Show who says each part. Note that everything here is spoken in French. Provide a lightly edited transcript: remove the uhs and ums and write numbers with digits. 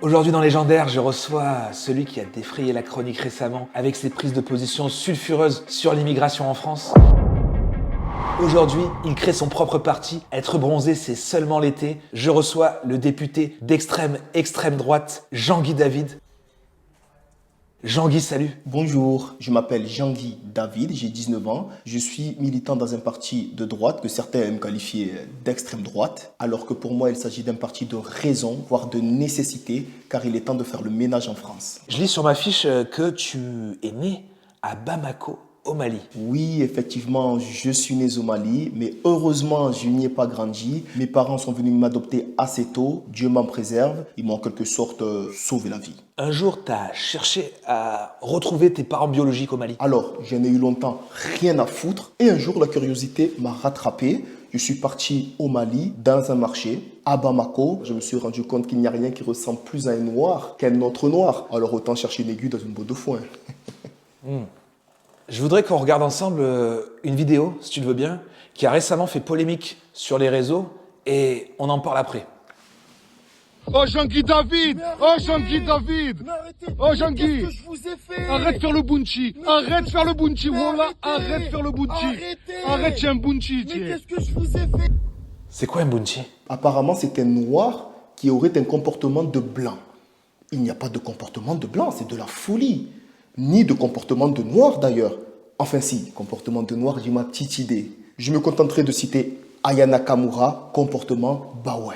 Speaker 1: Aujourd'hui dans Légendaire, je reçois celui qui a défrayé la chronique récemment avec ses prises de position sulfureuses sur l'immigration en France. Aujourd'hui, il crée son propre parti. Être bronzé, c'est seulement l'été. Je reçois le député extrême droite, Jean-Guy David. Jean-Guy, salut.
Speaker 2: Bonjour, je m'appelle Jean-Guy David, j'ai 19 ans. Je suis militant dans un parti de droite que certains aiment qualifier d'extrême droite, alors que pour moi, il s'agit d'un parti de raison, voire de nécessité, car il est temps de faire le ménage en France.
Speaker 1: Je lis sur ma fiche que tu es né à Bamako, au Mali.
Speaker 2: Oui, effectivement, je suis né au Mali, mais heureusement, je n'y ai pas grandi. Mes parents sont venus m'adopter assez tôt, Dieu m'en préserve, ils m'ont en quelque sorte sauvé la vie.
Speaker 1: Un jour, tu as cherché à retrouver tes parents biologiques au Mali.
Speaker 2: Alors, j'en ai eu longtemps rien à foutre, et un jour, la curiosité m'a rattrapé. Je suis parti au Mali, dans un marché, à Bamako. Je me suis rendu compte qu'il n'y a rien qui ressemble plus à un noir qu'un autre noir. Alors autant chercher une aiguille dans une botte de foin.
Speaker 1: Je voudrais qu'on regarde ensemble une vidéo, si tu le veux bien, qui a récemment fait polémique sur les réseaux et on en parle après.
Speaker 3: Oh Jean-Guy David! Oh Jean-Guy David! Oh Jean-Guy!
Speaker 4: Qu'est-ce que je vous ai fait?
Speaker 3: Arrête de faire le bounty! Arrête de faire le bounty! Voilà! Arrête de faire le bounty!
Speaker 4: Arrêtez!
Speaker 3: Arrête, j'ai un bounty!
Speaker 4: Mais
Speaker 3: tiens.
Speaker 4: qu'est-ce que je vous ai fait?
Speaker 1: C'est quoi un bounty?
Speaker 2: Apparemment, c'est un noir qui aurait un comportement de blanc. Il n'y a pas de comportement de blanc, c'est de la folie. Ni de comportement de noir d'ailleurs. Enfin si, comportement de noir, j'ai ma petite idée. Je me contenterai de citer Aya Nakamura, comportement bah ouais.